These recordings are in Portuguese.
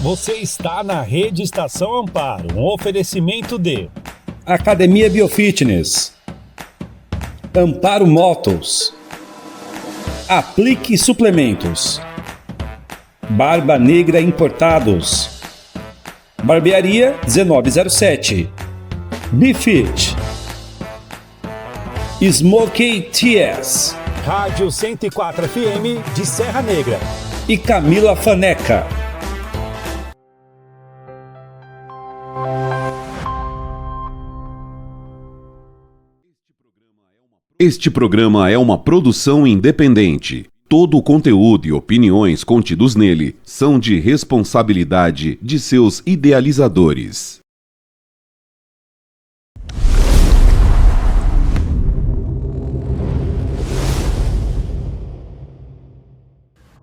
Você está na Rede Estação Amparo, um oferecimento de Academia Biofitness, Amparo Motos, Aplique Suplementos, Barba Negra Importados, Barbearia 1907, Bifit, Smokey TS, Rádio 104 FM de Serra Negra e Camila Faneca. Este programa é uma produção independente. Todo o conteúdo e opiniões contidos nele são de responsabilidade de seus idealizadores.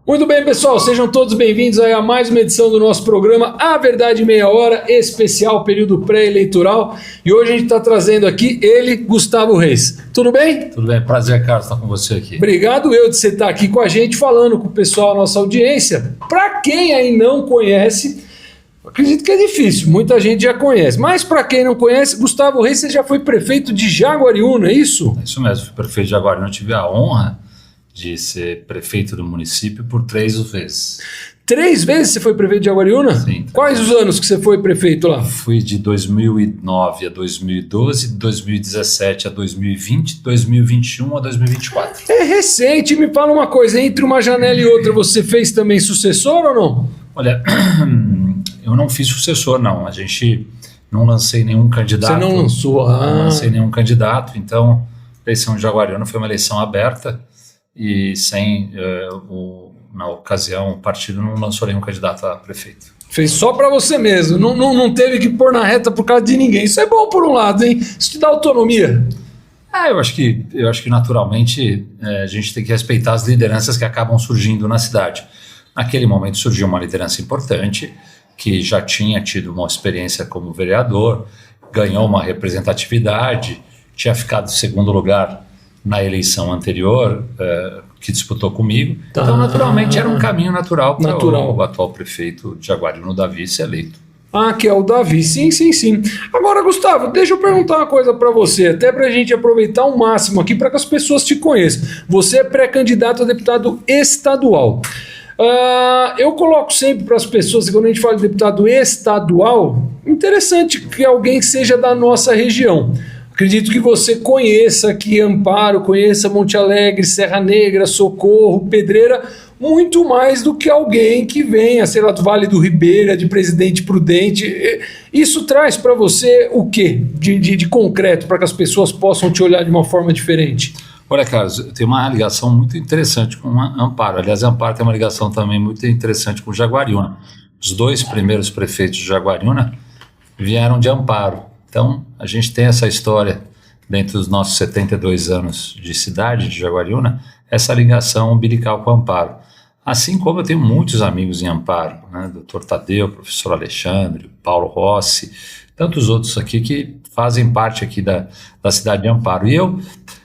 Muito bem, pessoal, sejam todos bem-vindos a mais uma edição do nosso programa A Verdade em Meia Hora, especial período pré-eleitoral. E hoje a gente está trazendo aqui ele, Gustavo Reis. Tudo bem? Tudo bem, prazer, Carlos, estar com você aqui. Obrigado de você estar aqui com a gente, falando com o pessoal, a nossa audiência. Para quem aí não conhece, acredito que é difícil, muita gente já conhece. Mas para quem não conhece, Gustavo Reis, você já foi prefeito de Jaguariúna, é isso? É isso mesmo, fui prefeito de Jaguariúna, tive a honra de ser prefeito do município por 3 vezes. 3 vezes você foi prefeito de Jaguariúna? Sim. Quais os anos que você foi prefeito lá? Fui de 2009 a 2012, 2017 a 2020, 2021 a 2024. É recente, me fala uma coisa, entre uma janela e outra você fez também sucessor ou não? Olha, eu não fiz sucessor não, a gente não lancei nenhum candidato. Você não lançou? Não lancei nenhum candidato, então a eleição de Jaguariúna foi uma eleição aberta e na ocasião o partido não lançou nenhum candidato a prefeito. Fez só para você mesmo, não teve que pôr na reta por causa de ninguém. Isso é bom por um lado, hein? Isso te dá autonomia. Eu acho que naturalmente a gente tem que respeitar as lideranças que acabam surgindo na cidade. Naquele momento surgiu uma liderança importante que já tinha tido uma experiência como vereador, ganhou uma representatividade, tinha ficado em segundo lugar na eleição anterior, que disputou comigo. Então, naturalmente, era um caminho natural para o atual prefeito de Jaguariúna, o Davi, ser eleito. Que é o Davi, sim. Agora, Gustavo, deixa eu perguntar uma coisa para você, até para a gente aproveitar ao máximo aqui, para que as pessoas te conheçam. Você é pré-candidato a deputado estadual. Eu coloco sempre para as pessoas, quando a gente fala de deputado estadual, interessante que alguém seja da nossa região. Acredito que você conheça aqui Amparo, conheça Monte Alegre, Serra Negra, Socorro, Pedreira, muito mais do que alguém que venha, sei lá, do Vale do Ribeira, de Presidente Prudente. Isso traz para você o quê de concreto, para que as pessoas possam te olhar de uma forma diferente? Olha, Carlos, tem uma ligação muito interessante com Amparo. Aliás, Amparo tem uma ligação também muito interessante com Jaguariúna. Os 2 primeiros prefeitos de Jaguariúna vieram de Amparo. Então, a gente tem essa história, dentro dos nossos 72 anos de cidade de Jaguariúna, essa ligação umbilical com Amparo. Assim como eu tenho muitos amigos em Amparo, né? Dr. Tadeu, professor Alexandre, Paulo Rossi, tantos outros aqui que fazem parte aqui da cidade de Amparo. E eu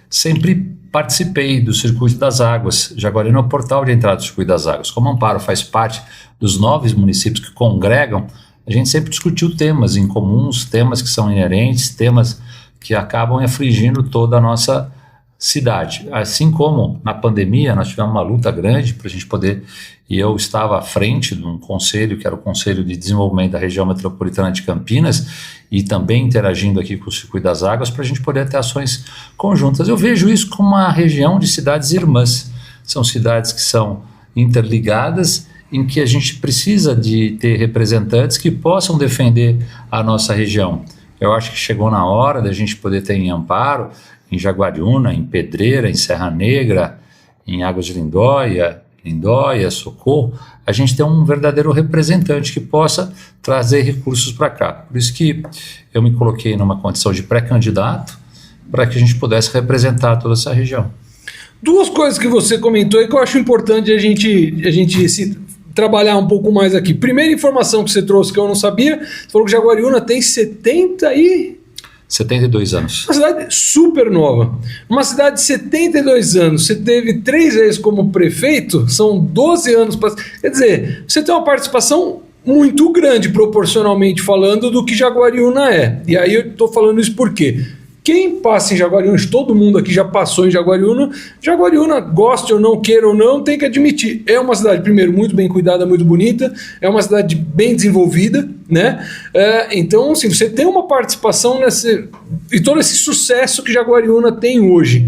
sempre participei do Circuito das Águas. Jaguariúna é o portal de entrada do Circuito das Águas. Como Amparo faz parte dos 9 municípios que congregam, a gente sempre discutiu temas em comuns, temas que são inerentes, temas que acabam afligindo toda a nossa cidade. Assim como na pandemia nós tivemos uma luta grande para a gente poder, e eu estava à frente de um conselho, que era o Conselho de Desenvolvimento da Região Metropolitana de Campinas, e também interagindo aqui com o Circuito das Águas para a gente poder ter ações conjuntas. Eu vejo isso como uma região de cidades irmãs. São cidades que são interligadas, em que a gente precisa de ter representantes que possam defender a nossa região. Eu acho que chegou na hora da gente poder ter em Amparo, em Jaguariúna, em Pedreira, em Serra Negra, em Águas de Lindóia, Socorro, a gente ter um verdadeiro representante que possa trazer recursos para cá. Por isso que eu me coloquei numa condição de pré-candidato para que a gente pudesse representar toda essa região. 2 coisas que você comentou aí que eu acho importante a gente trabalhar um pouco mais aqui. Primeira informação que você trouxe que eu não sabia, você falou que Jaguariúna tem 72 anos. Uma cidade super nova. Uma cidade de 72 anos, você teve 3 vezes como prefeito, são 12 anos. Quer dizer, você tem uma participação muito grande, proporcionalmente falando, do que Jaguariúna é. E aí eu estou falando isso porque quem passa em Jaguariúna, todo mundo aqui já passou em Jaguariúna, goste ou não, queira ou não, tem que admitir, é uma cidade, primeiro, muito bem cuidada, muito bonita, é uma cidade bem desenvolvida, né? Então, assim, você tem uma participação e todo esse sucesso que Jaguariúna tem hoje.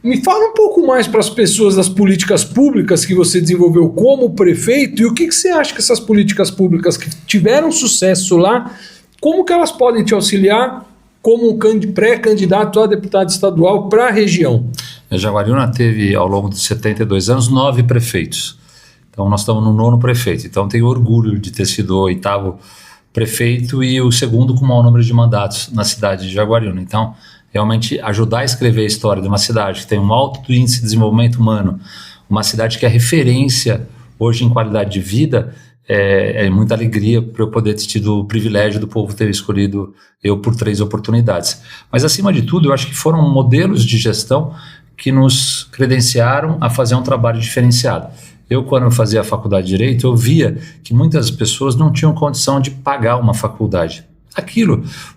Me fala um pouco mais para as pessoas das políticas públicas que você desenvolveu como prefeito e o que você acha que essas políticas públicas que tiveram sucesso lá, como que elas podem te auxiliar como um pré-candidato a deputado estadual para a região? A Jaguariúna teve, ao longo de 72 anos, 9 prefeitos. Então, nós estamos no 9º prefeito. Então, tenho orgulho de ter sido o 8º prefeito e o 2º com o maior número de mandatos na cidade de Jaguariúna. Então, realmente ajudar a escrever a história de uma cidade que tem um alto índice de desenvolvimento humano, uma cidade que é referência hoje em qualidade de vida, é muita alegria para eu poder ter tido o privilégio do povo ter escolhido eu por 3 oportunidades. Mas, acima de tudo, eu acho que foram modelos de gestão que nos credenciaram a fazer um trabalho diferenciado. Eu, quando eu fazia a faculdade de Direito, eu via que muitas pessoas não tinham condição de pagar uma faculdade.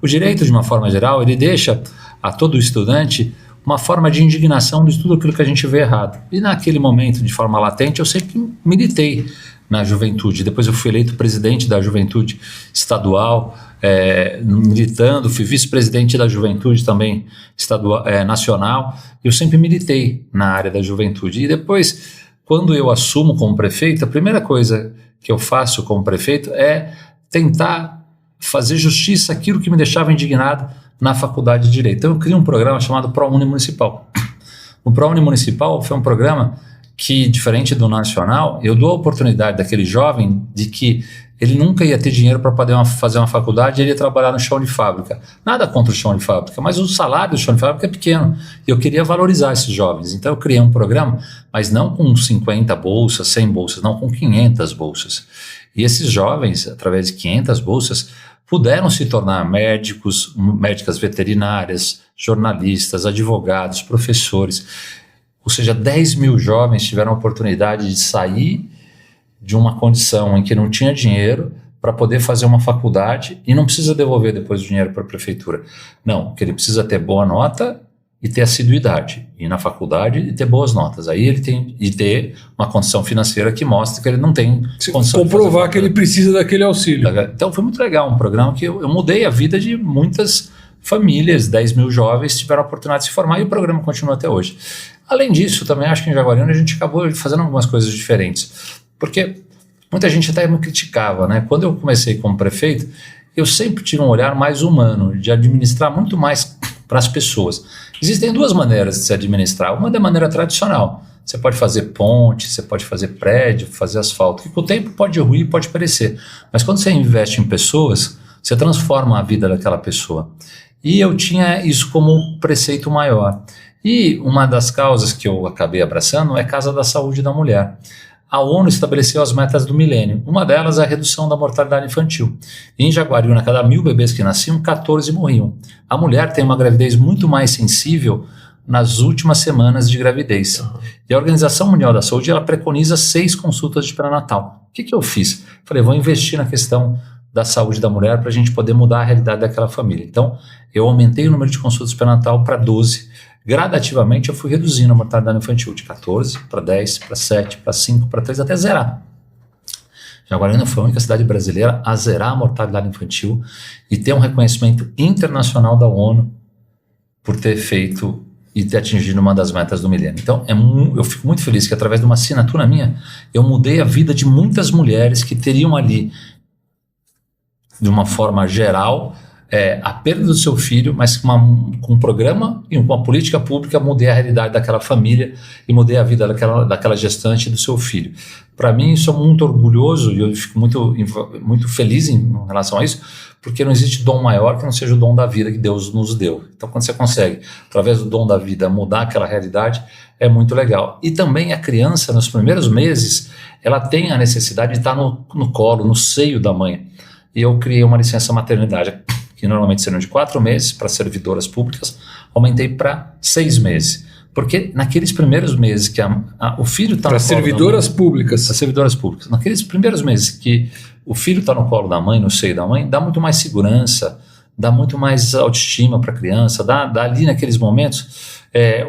O direito, de uma forma geral, ele deixa a todo estudante uma forma de indignação de tudo aquilo que a gente vê errado. E naquele momento, de forma latente, eu sempre militei na juventude. Depois eu fui eleito presidente da juventude estadual, militando, fui vice-presidente da juventude também estadual, nacional. Eu sempre militei na área da juventude. E depois, quando eu assumo como prefeito, a primeira coisa que eu faço como prefeito é tentar fazer justiça àquilo que me deixava indignado na faculdade de Direito. Então eu criei um programa chamado ProUni Municipal. O ProUni Municipal foi um programa que, diferente do nacional, eu dou a oportunidade daquele jovem de que ele nunca ia ter dinheiro para poder fazer uma faculdade, ele ia trabalhar no chão de fábrica. Nada contra o chão de fábrica, mas o salário do chão de fábrica é pequeno. E eu queria valorizar esses jovens. Então eu criei um programa, mas não com 50 bolsas, 100 bolsas, não, com 500 bolsas. E esses jovens, através de 500 bolsas, puderam se tornar médicos, médicas veterinárias, jornalistas, advogados, professores. Ou seja, 10 mil jovens tiveram a oportunidade de sair de uma condição em que não tinha dinheiro para poder fazer uma faculdade e não precisa devolver depois o dinheiro para a prefeitura. Não, que ele precisa ter boa nota e ter assiduidade, ir na faculdade e ter boas notas. Aí ele tem de ter uma condição financeira que mostra que ele não tem condição de comprovar que ele precisa daquele auxílio. Então foi muito legal, um programa que eu mudei a vida de muitas famílias, 10 mil jovens tiveram a oportunidade de se formar e o programa continua até hoje. Além disso, também acho que em Jaguariúna a gente acabou fazendo algumas coisas diferentes, porque muita gente até me criticava, né? Quando eu comecei como prefeito, eu sempre tive um olhar mais humano, de administrar muito mais para as pessoas. Existem 2 maneiras de se administrar. Uma é da maneira tradicional. Você pode fazer ponte, você pode fazer prédio, fazer asfalto, que com o tempo pode ruir, pode perecer. Mas quando você investe em pessoas, você transforma a vida daquela pessoa. E eu tinha isso como preceito maior. E uma das causas que eu acabei abraçando é a Casa da Saúde da Mulher. A ONU estabeleceu as metas do milênio. Uma delas é a redução da mortalidade infantil. Em Jaguariúna, cada 1000 bebês que nasciam, 14 morriam. A mulher tem uma gravidez muito mais sensível nas últimas semanas de gravidez. E a Organização Mundial da Saúde, ela preconiza 6 consultas de pré-natal. O que eu fiz? Falei, vou investir na questão da saúde da mulher para a gente poder mudar a realidade daquela família. Então, eu aumentei o número de consultas de pré-natal para 12. Gradativamente eu fui reduzindo a mortalidade infantil de 14 para 10, para 7, para 5, para 3, até zerar. Jaguariúna foi a única cidade brasileira a zerar a mortalidade infantil e ter um reconhecimento internacional da ONU por ter feito e ter atingido uma das metas do milênio. Então, eu fico muito feliz que através de uma assinatura minha, eu mudei a vida de muitas mulheres que teriam ali, de uma forma geral, a perda do seu filho, mas com um programa e com uma política pública mudei a realidade daquela família e mudei a vida daquela gestante e do seu filho. Para mim isso é muito orgulhoso e eu fico muito feliz em relação a isso, porque não existe dom maior que não seja o dom da vida que Deus nos deu. Então quando você consegue, através do dom da vida, mudar aquela realidade, é muito legal. E também a criança, nos primeiros meses, ela tem a necessidade de estar no colo, no seio da mãe. E eu criei uma licença maternidade que normalmente seriam de 4 meses para servidoras públicas, aumentei para 6 meses. Porque naqueles primeiros meses que o filho está para servidoras públicas. Para servidoras públicas. Naqueles primeiros meses que o filho está no colo da mãe, no seio da mãe, dá muito mais segurança, dá muito mais autoestima para a criança, dá ali naqueles momentos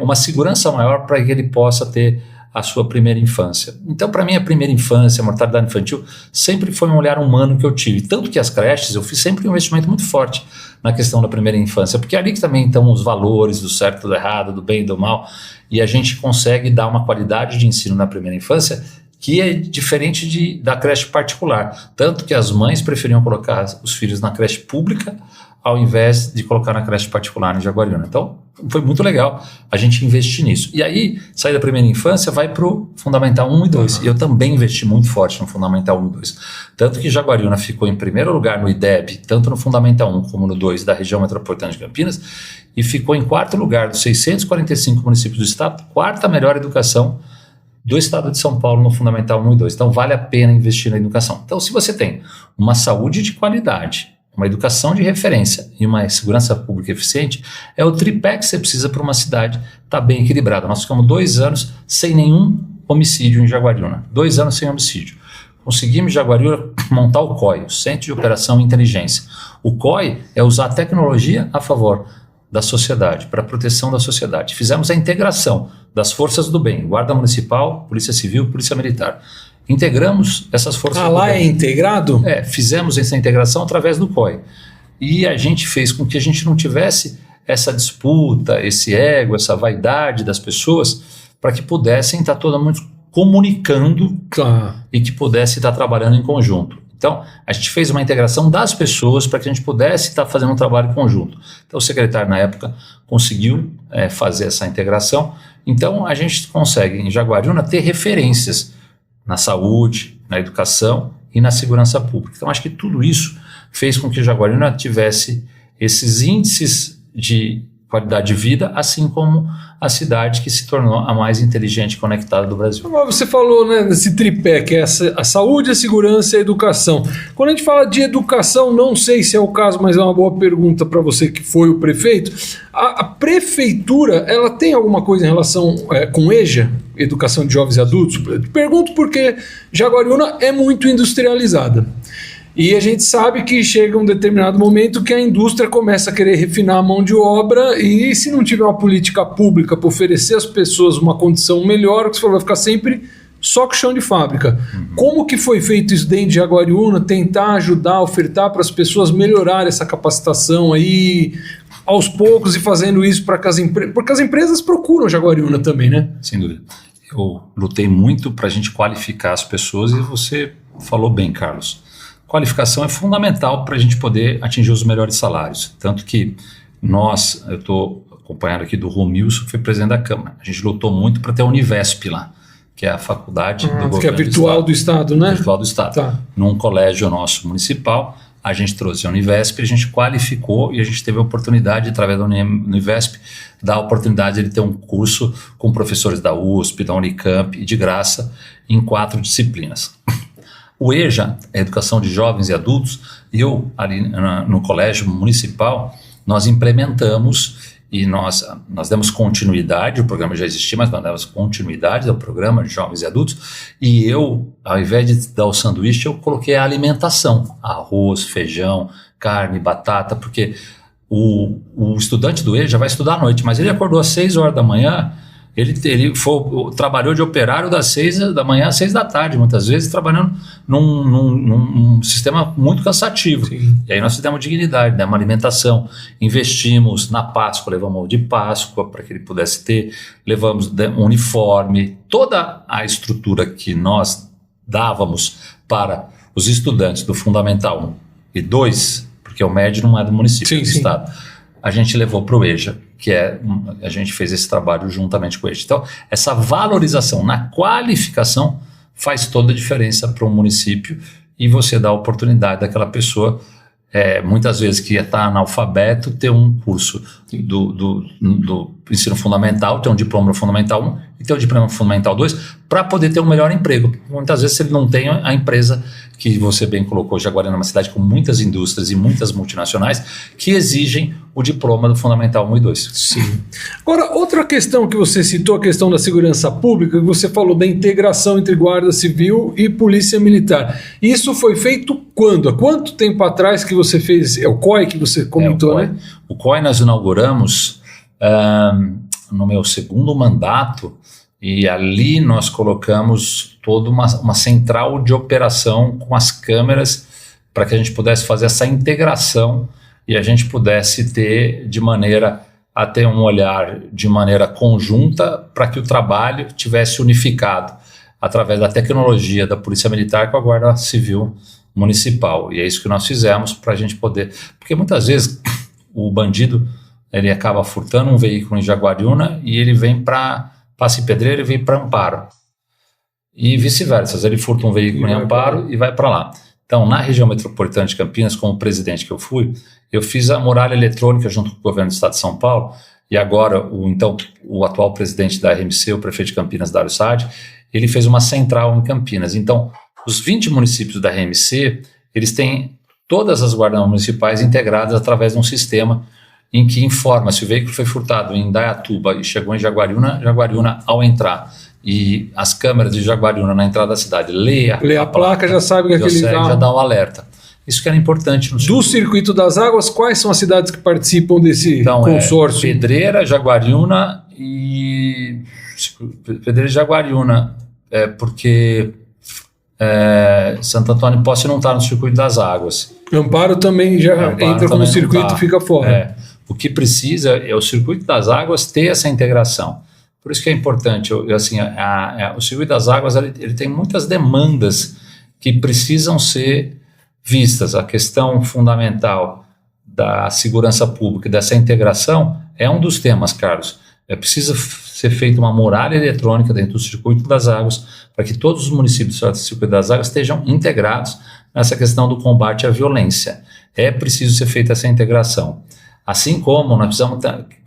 uma segurança maior para que ele possa ter a sua primeira infância. Então, para mim, a primeira infância, a mortalidade infantil, sempre foi um olhar humano que eu tive. Tanto que as creches, eu fiz sempre um investimento muito forte na questão da primeira infância, porque é ali que também estão os valores do certo, do errado, do bem e do mal, e a gente consegue dar uma qualidade de ensino na primeira infância que é diferente da creche particular. Tanto que as mães preferiam colocar os filhos na creche pública ao invés de colocar na creche particular em Jaguariúna. Então, foi muito legal a gente investir nisso. E aí, sair da primeira infância, vai para o Fundamental 1 e 2. E eu também investi muito forte no Fundamental 1 e 2. Tanto que Jaguariúna ficou em primeiro lugar no IDEB, tanto no Fundamental 1 como no 2 da região metropolitana de Campinas, e ficou em quarto lugar dos 645 municípios do estado, quarta melhor educação do estado de São Paulo no Fundamental 1 e 2. Então, vale a pena investir na educação. Então, se você tem uma saúde de qualidade, uma educação de referência e uma segurança pública eficiente, é o tripé que você precisa para uma cidade estar bem equilibrada. Nós ficamos 2 anos sem nenhum homicídio em Jaguariúna. 2 anos sem homicídio. Conseguimos em Jaguariúna montar o COI, o Centro de Operação e Inteligência. O COI é usar a tecnologia a favor da sociedade, para a proteção da sociedade. Fizemos a integração das forças do bem, Guarda Municipal, Polícia Civil, Polícia Militar. Integramos essas forças do bem. Lá é integrado? Fizemos essa integração através do COI. E a gente fez com que a gente não tivesse essa disputa, esse ego, essa vaidade das pessoas, para que pudessem estar todo mundo comunicando e que pudesse estar trabalhando em conjunto. Então, a gente fez uma integração das pessoas para que a gente pudesse estar fazendo um trabalho em conjunto. Então, o secretário, na época, conseguiu fazer essa integração. Então, a gente consegue, em Jaguariúna, ter referências na saúde, na educação e na segurança pública. Então, acho que tudo isso fez com que Jaguariúna tivesse esses índices de qualidade de vida, assim como a cidade que se tornou a mais inteligente e conectada do Brasil. Você falou, né, nesse tripé, que é a saúde, a segurança e a educação. Quando a gente fala de educação, não sei se é o caso, mas é uma boa pergunta para você que foi o prefeito. A prefeitura, ela tem alguma coisa em relação com EJA, Educação de Jovens e Adultos? Pergunto porque Jaguariúna é muito industrializada. E a gente sabe que chega um determinado momento que a indústria começa a querer refinar a mão de obra e se não tiver uma política pública para oferecer às pessoas uma condição melhor, você vai ficar sempre só com chão de fábrica. Como que foi feito isso dentro de Jaguariúna, tentar ajudar, ofertar para as pessoas melhorar essa capacitação aí aos poucos e fazendo isso para que as empresas... Porque as empresas procuram Jaguariúna também, né? Sem dúvida. Eu lutei muito para a gente qualificar as pessoas e você falou bem, Carlos. Qualificação é fundamental para a gente poder atingir os melhores salários. Tanto que eu estou acompanhando aqui do Romilson, que foi presidente da Câmara. A gente lutou muito para ter a Univesp lá, que é a faculdade do governo que é virtual do Estado, né? Virtual do Estado. Tá. Num colégio nosso municipal, a gente trouxe a Univesp, a gente qualificou e a gente teve a oportunidade, através da Univesp, dar a oportunidade de ter um curso com professores da USP, da Unicamp, e de graça, em 4 disciplinas. O EJA, a Educação de Jovens e Adultos, eu ali no colégio municipal, nós implementamos e nós demos continuidade, o programa já existia, mas nós demos continuidade ao programa de Jovens e Adultos, e eu, ao invés de dar o sanduíche, eu coloquei a alimentação, arroz, feijão, carne, batata, porque o estudante do EJA vai estudar à noite, mas ele acordou às 6 horas da manhã, ele trabalhou de operário das 6 da manhã às 6 da tarde, muitas vezes, trabalhando num sistema muito cansativo. Sim. E aí nós fizemos dignidade, uma alimentação, investimos na Páscoa, levamos ovo de Páscoa para que ele pudesse ter, levamos um uniforme, toda a estrutura que nós dávamos para os estudantes do Fundamental 1 e 2, porque o médio não é do município, é do Estado, a gente levou para o EJA, que a gente fez esse trabalho juntamente com o EJA. Então, essa valorização na qualificação faz toda a diferença para um município e você dá a oportunidade daquela pessoa, muitas vezes que está analfabeto, ter um curso do ensino fundamental, ter um diploma fundamental 1 e ter um diploma fundamental 2 para poder ter um melhor emprego. Muitas vezes ele não tem a empresa que você bem colocou, Jaguariúna é uma cidade com muitas indústrias e muitas multinacionais que exigem o diploma do fundamental 1 e 2. Sim. Agora, outra questão que você citou, a questão da segurança pública, que você falou da integração entre Guarda Civil e Polícia Militar. Isso foi feito quando? Há quanto tempo atrás que você fez? É o COI que você comentou, né? O COI nós inauguramos no meu segundo mandato e ali nós colocamos toda uma central de operação com as câmeras para que a gente pudesse fazer essa integração e a gente pudesse ter a ter um olhar de maneira conjunta para que o trabalho tivesse unificado através da tecnologia da Polícia Militar com a Guarda Civil Municipal. E é isso que nós fizemos para a gente poder... Porque muitas vezes o bandido ele acaba furtando um veículo em Jaguariúna e ele vem para Passe Pedreira e vem para Amparo. E vice-versa, ele furta um veículo em Amparo e vai para lá. Então, na região metropolitana de Campinas, como presidente que eu fui, eu fiz a muralha eletrônica junto com o governo do estado de São Paulo e agora o atual presidente da RMC, o prefeito de Campinas, Dário Saad, ele fez uma central em Campinas. Então, os 20 municípios da RMC, eles têm todas as guardas municipais integradas através de um sistema em que informa se o veículo foi furtado em Indaiatuba e chegou em Jaguariúna ao entrar e as câmeras de Jaguariúna na entrada da cidade lê a placa, já sabe que aquele carro já dá um alerta. Isso que era importante no do Circuito das Águas. Quais são as cidades que participam desse consórcio? Pedreira, Jaguariúna e Jaguariúna, porque Santo Antônio Posse não está no Circuito das Águas. Amparo também entra como circuito e fica fora. O que precisa é o Circuito das Águas ter essa integração. Por isso que é importante, o Circuito das Águas ele tem muitas demandas que precisam ser vistas. A questão fundamental da segurança pública e dessa integração é um dos temas, Carlos. Precisa ser feita uma muralha eletrônica dentro do Circuito das Águas para que todos os municípios do Circuito das Águas estejam integrados nessa questão do combate à violência. É preciso ser feita essa integração. Assim como nós precisamos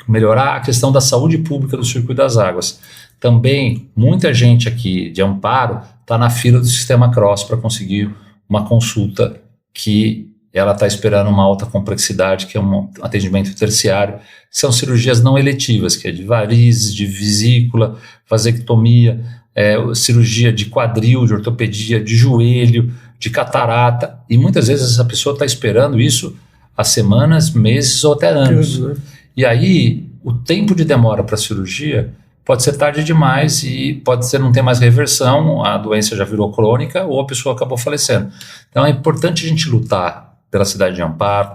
melhorar a questão da saúde pública do Circuito das Águas. Também, muita gente aqui de Amparo está na fila do Sistema Cross para conseguir uma consulta que ela está esperando uma alta complexidade, que é um atendimento terciário. São cirurgias não eletivas, que é de varizes, de vesícula, vasectomia, cirurgia de quadril, de ortopedia, de joelho, de catarata. E muitas vezes essa pessoa está esperando isso há semanas, meses ou até anos. E aí, o tempo de demora para a cirurgia pode ser tarde demais e pode ser não ter mais reversão, a doença já virou crônica ou a pessoa acabou falecendo. Então é importante a gente lutar pela cidade de Amparo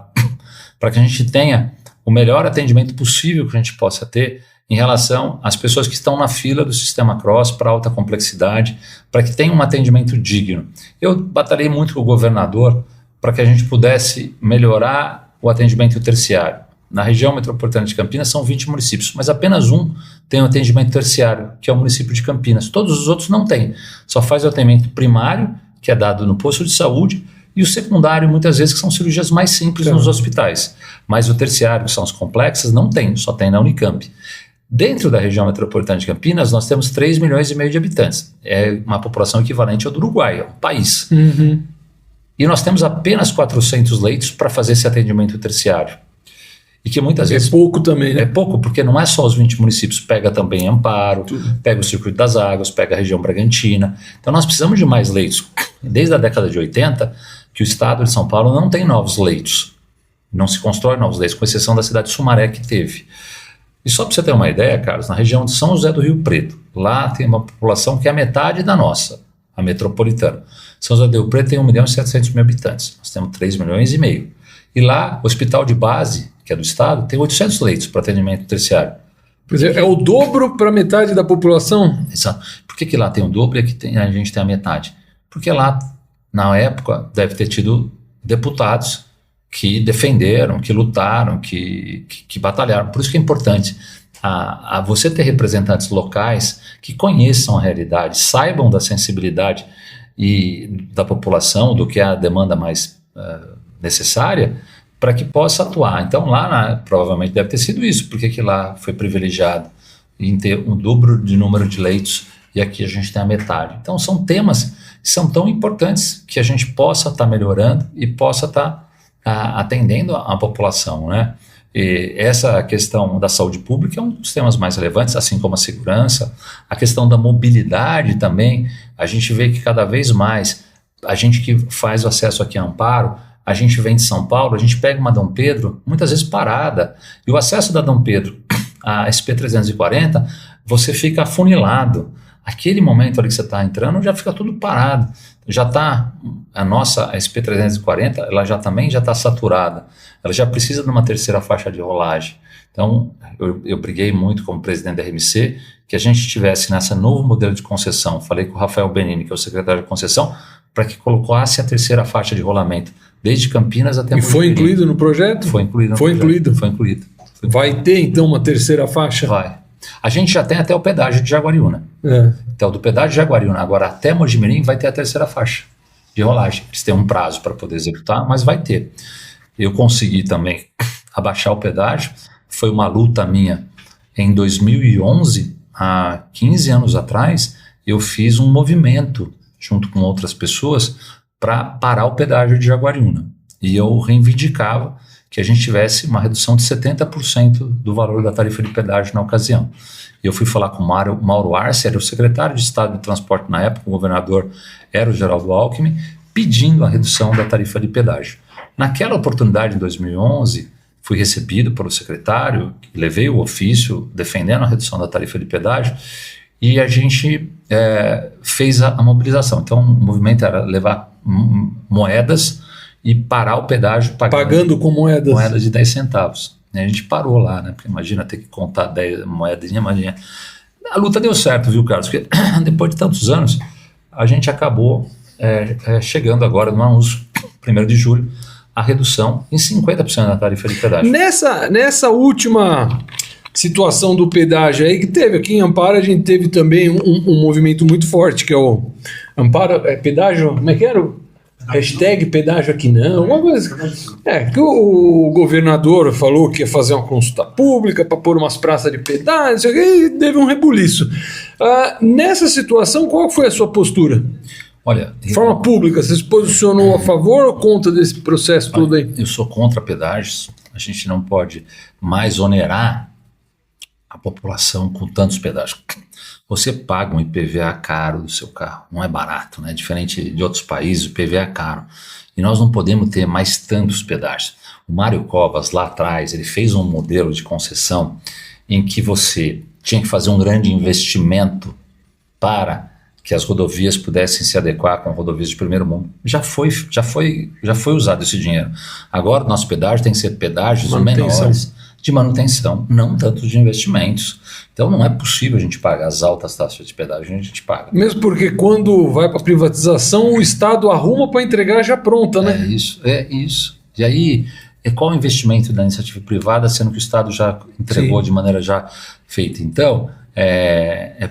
para que a gente tenha o melhor atendimento possível que a gente possa ter em relação às pessoas que estão na fila do Sistema Cross para alta complexidade, para que tenha um atendimento digno. Eu batalhei muito com o governador para que a gente pudesse melhorar o atendimento terciário. Na região metropolitana de Campinas são 20 municípios, mas apenas um tem um atendimento terciário, que é o município de Campinas. Todos os outros não têm. Só faz o atendimento primário, que é dado no posto de saúde, e o secundário, muitas vezes, que são cirurgias mais simples nos hospitais. Mas o terciário, que são as complexas, não tem, só tem na Unicamp. Dentro da região metropolitana de Campinas, nós temos 3,5 milhões de habitantes. É uma população equivalente ao do Uruguai, é um país. E nós temos apenas 400 leitos para fazer esse atendimento terciário. E que muitas vezes... É pouco também, né? É pouco, porque não é só os 20 municípios, pega também Amparo, pega o Circuito das Águas, pega a região Bragantina. Então nós precisamos de mais leitos. Desde a década de 80, que o estado de São Paulo não tem novos leitos. Não se constrói novos leitos, com exceção da cidade de Sumaré, que teve. E só para você ter uma ideia, Carlos, na região de São José do Rio Preto, lá tem uma população que é a metade da nossa, a metropolitana. São José do Rio Preto tem 1.700.000 habitantes, nós temos 3,5 milhões. E lá, o hospital de base, que é do estado, tem 800 leitos para atendimento terciário. Quer dizer, é o dobro para metade da população? Exato. Por que lá tem o dobro e aqui a gente tem a metade? Porque lá, na época, deve ter tido deputados que defenderam, que lutaram, que batalharam. Por isso que é importante a você ter representantes locais que conheçam a realidade, saibam da sensibilidade da população, do que é a demanda mais necessária, para que possa atuar. Então lá provavelmente deve ter sido isso, porque que lá foi privilegiado em ter um dobro de número de leitos e aqui a gente tem a metade. Então são temas que são tão importantes que a gente possa estar melhorando e possa estar atendendo a população, né? E essa questão da saúde pública é um dos temas mais relevantes, assim como a segurança, a questão da mobilidade também. A gente vê que cada vez mais a gente que faz o acesso aqui a Amparo, a gente vem de São Paulo, a gente pega uma Dom Pedro muitas vezes parada, e o acesso da Dom Pedro a SP340, você fica afunilado. Aquele momento ali que você está entrando, já fica tudo parado. Já está, a nossa SP340, ela já está saturada. Ela já precisa de uma terceira faixa de rolagem. Então, eu briguei muito como presidente da RMC, que a gente tivesse nesse novo modelo de concessão. Falei com o Rafael Benini, que é o secretário de concessão, para que colocasse a terceira faixa de rolamento, desde Campinas até Mogi Mirim. E foi incluído no projeto? Foi incluído. Foi incluído. Vai ter, então, uma terceira faixa? Vai. A gente já tem até o pedágio de Jaguariúna. Então, do pedágio de Jaguariúna agora até Mogi Mirim vai ter a terceira faixa de rolagem. Eles têm um prazo para poder executar, mas vai ter. Eu consegui também abaixar o pedágio. Foi uma luta minha. Em 2011, há 15 anos atrás, eu fiz um movimento junto com outras pessoas para parar o pedágio de Jaguariúna. E eu reivindicava que a gente tivesse uma redução de 70% do valor da tarifa de pedágio na ocasião. Eu fui falar com o Mauro Arce, era o secretário de Estado de Transporte na época, o governador era o Geraldo Alckmin, pedindo a redução da tarifa de pedágio. Naquela oportunidade, em 2011, fui recebido pelo secretário, levei o ofício defendendo a redução da tarifa de pedágio, e a gente fez a mobilização. Então, o movimento era levar moedas e parar o pedágio pagando com moedas. Moedas de 10 centavos. E a gente parou lá, né? Porque imagina ter que contar 10 moedas. Imagina. A luta deu certo, viu, Carlos? Porque depois de tantos anos, a gente acabou chegando agora, no anúncio, 1º de julho, a redução em 50% da tarifa de pedágio. Nessa última situação do pedágio aí que teve aqui em Amparo, a gente teve também um movimento muito forte, que é o Amparo, pedágio, como é que era? Hashtag pedágio aqui não, uma coisa. Que o governador falou que ia fazer uma consulta pública para pôr umas praças de pedágio, e teve um rebuliço. Nessa situação, qual foi a sua postura? Olha, de forma pública, você se posicionou a favor ou contra desse processo todo aí? Eu sou contra pedágios. A gente não pode mais onerar a população com tantos pedágios. Você paga um IPVA caro do seu carro, não é barato, né? Diferente de outros países, o IPVA é caro. E nós não podemos ter mais tantos pedágios. O Mário Covas, lá atrás, ele fez um modelo de concessão em que você tinha que fazer um grande investimento para que as rodovias pudessem se adequar com rodovias de primeiro mundo. Já foi usado esse dinheiro. Agora, o nosso pedágio tem que ser pedágios menores de manutenção, não tanto de investimentos. Então não é possível a gente pagar as altas taxas de pedágio, a gente paga. Mesmo porque quando vai para a privatização, o Estado arruma para entregar já pronta, né? É isso. E aí, qual o investimento da iniciativa privada, sendo que o Estado já entregou de maneira já feita? Então, é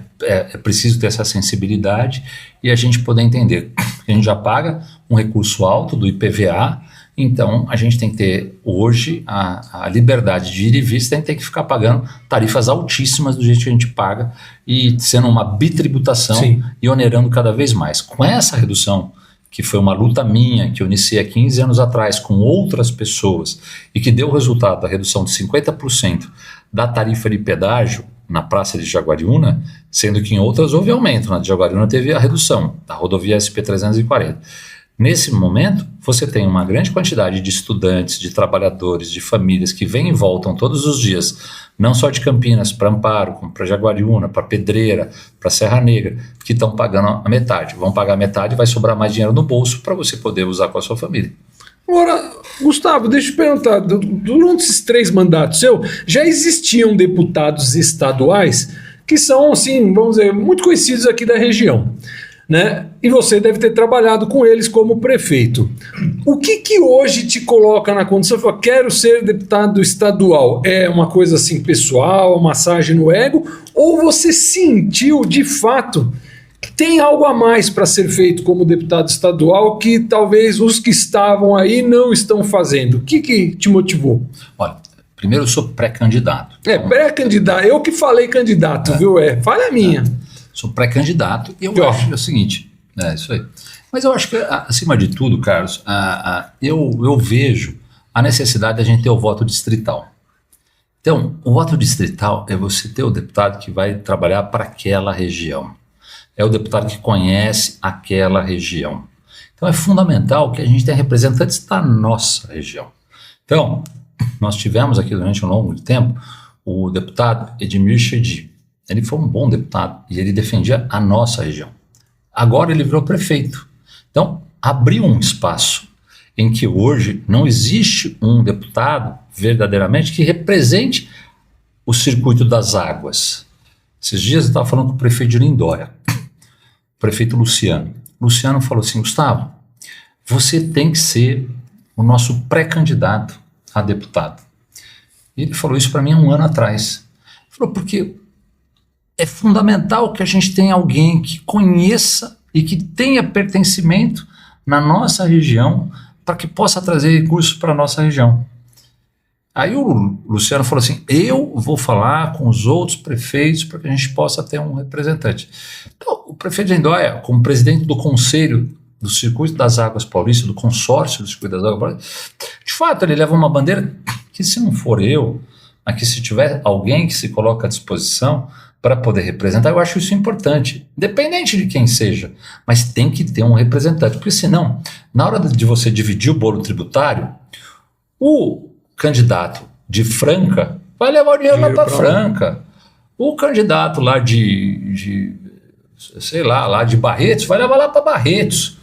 preciso ter essa sensibilidade e a gente poder entender que a gente já paga um recurso alto do IPVA. Então, a gente tem que ter hoje a liberdade de ir e vir, sem ter que ficar pagando tarifas altíssimas do jeito que a gente paga e sendo uma bitributação e onerando cada vez mais. Com essa redução, que foi uma luta minha, que eu iniciei há 15 anos atrás com outras pessoas e que deu o resultado da redução de 50% da tarifa de pedágio na Praça de Jaguariúna, sendo que em outras houve aumento. Na de Jaguariúna teve a redução da rodovia SP340. Nesse momento, você tem uma grande quantidade de estudantes, de trabalhadores, de famílias que vêm e voltam todos os dias, não só de Campinas para Amparo, como para Jaguariúna, para Pedreira, para Serra Negra, que estão pagando a metade. Vão pagar a metade e vai sobrar mais dinheiro no bolso para você poder usar com a sua família. Agora, Gustavo, deixa eu te perguntar, durante esses 3 mandatos já existiam deputados estaduais que são, assim, vamos dizer, muito conhecidos aqui da região, né? E você deve ter trabalhado com eles como prefeito. O que hoje te coloca na condição de falar, quero ser deputado estadual? É uma coisa assim pessoal, massagem no ego? Ou você sentiu de fato tem algo a mais para ser feito como deputado estadual que talvez os que estavam aí não estão fazendo. O que te motivou? Olha, primeiro eu sou pré-candidato. Pré-candidato. Eu que falei candidato, viu? Falha minha. Sou pré-candidato e eu acho o seguinte, isso aí. Mas eu acho que, acima de tudo, Carlos, eu vejo a necessidade da gente ter o voto distrital. Então, o voto distrital é você ter o deputado que vai trabalhar para aquela região. É o deputado que conhece aquela região. Então, é fundamental que a gente tenha representantes da nossa região. Então, nós tivemos aqui durante um longo tempo o deputado Edmir Chedi. Ele foi um bom deputado e ele defendia a nossa região. Agora ele virou prefeito. Então, abriu um espaço em que hoje não existe um deputado verdadeiramente que represente o circuito das águas. Esses dias eu estava falando com o prefeito de Lindóia, o prefeito Luciano. Luciano falou assim: Gustavo, você tem que ser o nosso pré-candidato a deputado. E ele falou isso para mim há um ano atrás. Ele falou, porque é fundamental que a gente tenha alguém que conheça e que tenha pertencimento na nossa região para que possa trazer recursos para a nossa região. Aí o Luciano falou assim: eu vou falar com os outros prefeitos para que a gente possa ter um representante. Então, o prefeito de Lindóia, como presidente do Conselho do Circuito das Águas Paulista, do consórcio do Circuito das Águas Paulista, de fato ele leva uma bandeira que, se não for eu, mas que se tiver alguém que se coloca à disposição para poder representar, eu acho isso importante, independente de quem seja, mas tem que ter um representante, porque senão, na hora de você dividir o bolo tributário, o candidato de Franca vai levar o dinheiro lá para Franca, o candidato lá lá de Barretos vai levar lá para Barretos.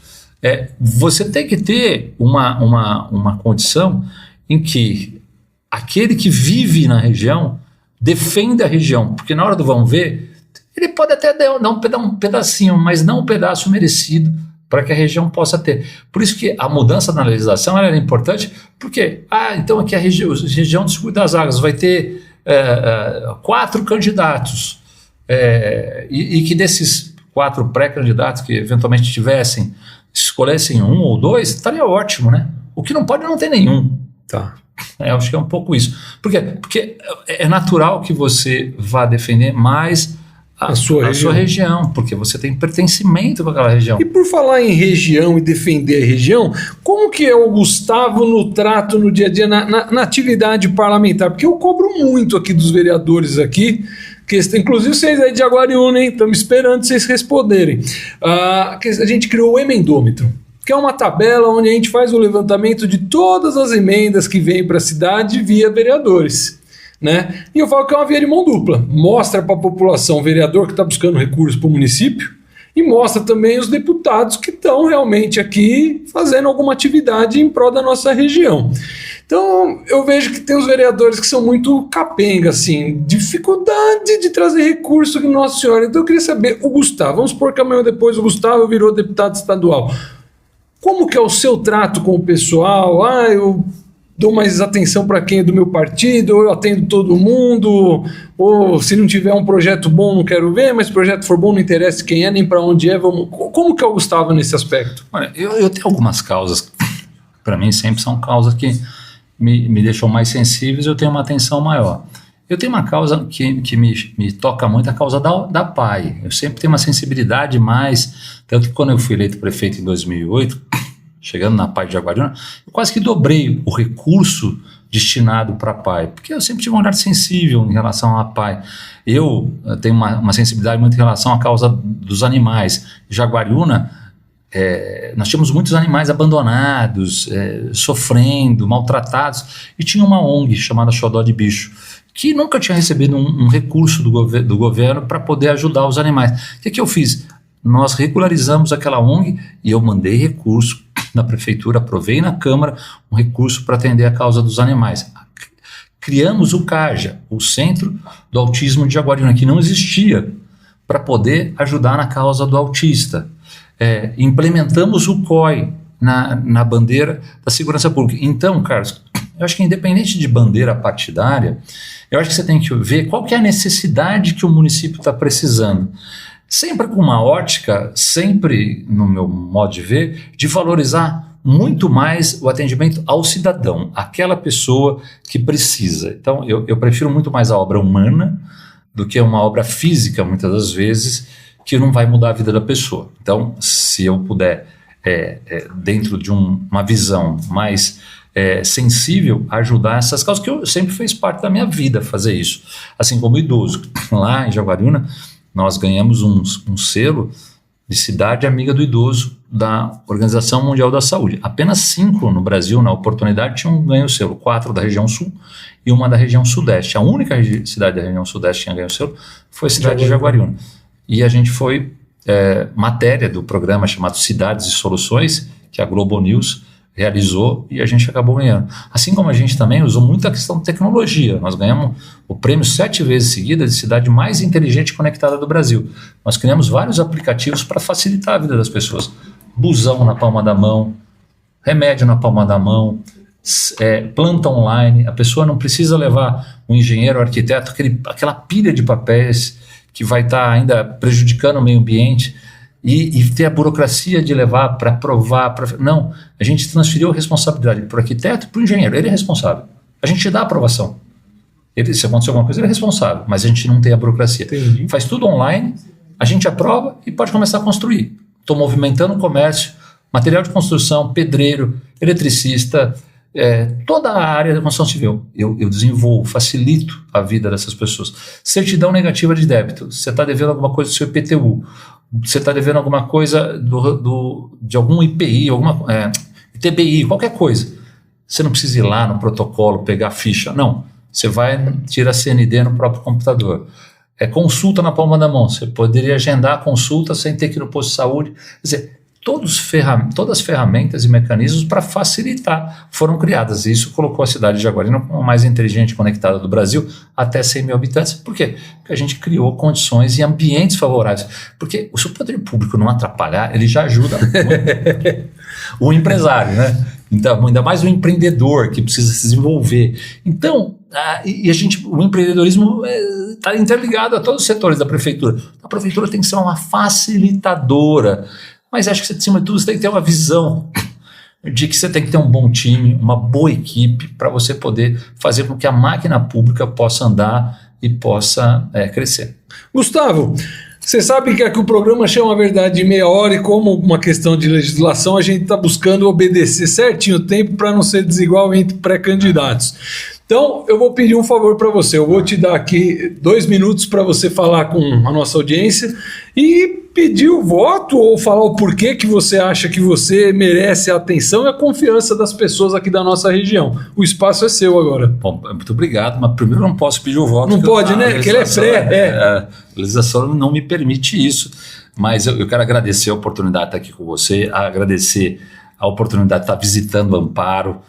Você tem que ter uma condição em que aquele que vive na região defenda a região, porque na hora do vamos ver, ele pode até dar um pedacinho, mas não um pedaço merecido para que a região possa ter. Por isso que a mudança na legislação era importante, porque, então aqui a região do Circuito das Águas vai ter 4 candidatos, e que desses 4 pré-candidatos que eventualmente escolhessem 1 ou 2, estaria ótimo, né? O que não pode não ter nenhum. Tá. Eu acho que é um pouco isso. Por quê? Porque é natural que você vá defender mais a sua região, porque você tem pertencimento com aquela região. E por falar em região e defender a região, como que é o Gustavo no trato, no dia a dia, na atividade parlamentar? Porque eu cobro muito aqui dos vereadores aqui, inclusive vocês aí de Jaguariúna, hein? Estamos esperando vocês responderem. A gente criou o emendômetro, que é uma tabela onde a gente faz o levantamento de todas as emendas que vêm para a cidade via vereadores, né? E eu falo que é uma via de mão dupla. Mostra para a população o vereador que está buscando recursos para o município e mostra também os deputados que estão realmente aqui fazendo alguma atividade em prol da nossa região. Então, eu vejo que tem os vereadores que são muito capenga, assim, dificuldade de trazer recurso, Nossa Senhora. Então, eu queria saber, o Gustavo, vamos supor que amanhã depois o Gustavo virou deputado estadual. Como que é o seu trato com o pessoal? Eu dou mais atenção para quem é do meu partido, ou eu atendo todo mundo, ou se não tiver um projeto bom não quero ver, mas se o projeto for bom não interessa quem é, nem para onde é. Como que é o Gustavo nesse aspecto? Olha, eu tenho algumas causas, para mim sempre são causas que me deixam mais sensíveis, eu tenho uma atenção maior. Eu tenho uma causa que me toca muito, a causa da PAI. Eu sempre tenho uma sensibilidade mais, tanto que quando eu fui eleito prefeito em 2008, chegando na PAI de Jaguariúna, eu quase que dobrei o recurso destinado para a PAI, porque eu sempre tive um olhar sensível em relação à PAI. Eu tenho uma sensibilidade muito em relação à causa dos animais. Em Jaguariúna, nós tínhamos muitos animais abandonados, sofrendo, maltratados, e tinha uma ONG chamada Xodó de Bicho, que nunca tinha recebido um recurso do governo para poder ajudar os animais. O que eu fiz? Nós regularizamos aquela ONG e eu mandei recurso na prefeitura, aprovei na Câmara um recurso para atender a causa dos animais. Criamos o CAJA, o Centro do Autismo de Jaguariúna, que não existia, para poder ajudar na causa do autista. Implementamos o COI na bandeira da segurança pública. Então, Carlos, eu acho que independente de bandeira partidária, eu acho que você tem que ver qual que é a necessidade que o município está precisando. sempre com uma ótica, sempre no meu modo de ver, de valorizar muito mais o atendimento ao cidadão, aquela pessoa que precisa. Então, eu prefiro muito mais a obra humana do que uma obra física, muitas das vezes, que não vai mudar a vida da pessoa. Então, se eu puder, dentro de uma visão mais sensível, ajudar essas causas, que eu sempre fez parte da minha vida fazer isso. Assim como o idoso. Lá em Jaguariúna, nós ganhamos um selo de cidade amiga do idoso da Organização Mundial da Saúde. Apenas 5 no Brasil, na oportunidade, tinham ganho o selo. 4 da região sul e uma da região sudeste. A única cidade da região sudeste que tinha ganho o selo foi a cidade de Jaguariúna. E a gente foi matéria do programa chamado Cidades e Soluções, que a Globo News realizou, e a gente acabou ganhando. Assim como a gente também usou muito a questão de tecnologia. Nós ganhamos o prêmio 7 vezes seguidas de cidade mais inteligente e conectada do Brasil. Nós criamos vários aplicativos para facilitar a vida das pessoas. Busão na palma da mão, remédio na palma da mão, planta online. A pessoa não precisa levar um engenheiro, um arquiteto, aquela pilha de papéis que vai estar ainda prejudicando o meio ambiente, e ter a burocracia de levar para aprovar. Não, a gente transferiu a responsabilidade para o arquiteto e para o engenheiro. Ele é responsável. A gente dá a aprovação. Se acontecer alguma coisa, ele é responsável, mas a gente não tem a burocracia. Entendi. Faz tudo online, a gente aprova e pode começar a construir. Estou movimentando o comércio, material de construção, pedreiro, eletricista, toda a área da construção civil. Eu desenvolvo, facilito a vida dessas pessoas. Certidão negativa de débito. Você está devendo alguma coisa do seu IPTU, você está devendo alguma coisa de algum IPI, ITBI, qualquer coisa. Você não precisa ir lá no protocolo, pegar a ficha. Não. Você vai tirar a CND no próprio computador. Consulta na palma da mão. Você poderia agendar a consulta sem ter que ir no posto de saúde. Quer dizer, todas as ferramentas e mecanismos para facilitar foram criadas. E isso colocou a cidade de Jaguariúna como a mais inteligente e conectada do Brasil, até 100 mil habitantes. Por quê? Porque a gente criou condições e ambientes favoráveis. Porque se o poder público não atrapalhar, ele já ajuda o empresário, né? Então, ainda mais o empreendedor que precisa se desenvolver. Então, o empreendedorismo está interligado a todos os setores da prefeitura. A prefeitura tem que ser uma facilitadora. Mas acho que, acima de tudo, você tem que ter uma visão de que você tem que ter um bom time, uma boa equipe, para você poder fazer com que a máquina pública possa andar e possa crescer. Gustavo, você sabe que aqui o programa chama a Verdade de Meia Hora, e como uma questão de legislação, a gente está buscando obedecer certinho o tempo para não ser desigual entre pré-candidatos. Então, eu vou pedir um favor para você. Eu vou te dar aqui 2 minutos para você falar com a nossa audiência e pedir o voto ou falar o porquê que você acha que você merece a atenção e a confiança das pessoas aqui da nossa região. O espaço é seu agora. Bom, muito obrigado, mas primeiro eu não posso pedir o voto. Não pode, né? Porque ele é pré. A legislação não me permite isso, mas eu quero agradecer a oportunidade de estar aqui com você, agradecer a oportunidade de estar visitando Amparo,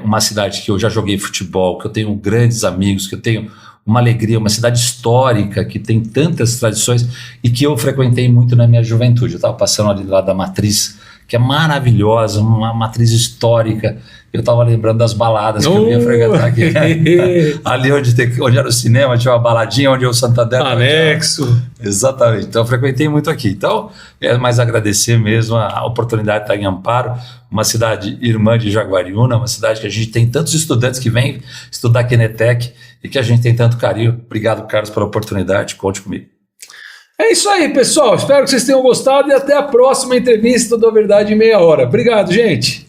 uma cidade que eu já joguei futebol, que eu tenho grandes amigos, que eu tenho uma alegria, uma cidade histórica que tem tantas tradições e que eu frequentei muito na minha juventude. Eu estava passando ali lá da Matriz, que é maravilhosa, uma matriz histórica. Eu estava lembrando das baladas que eu ia frequentar aqui. Ali onde era o cinema, tinha uma baladinha, onde o Santander... Anexo. Exatamente. Então, eu frequentei muito aqui. Então, mais agradecer mesmo a oportunidade de estar em Amparo, uma cidade irmã de Jaguariúna, uma cidade que a gente tem tantos estudantes que vêm estudar aqui na ETEC e que a gente tem tanto carinho. Obrigado, Carlos, pela oportunidade. Conte comigo. É isso aí, pessoal. Espero que vocês tenham gostado e até a próxima entrevista do A Verdade em Meia Hora. Obrigado, gente.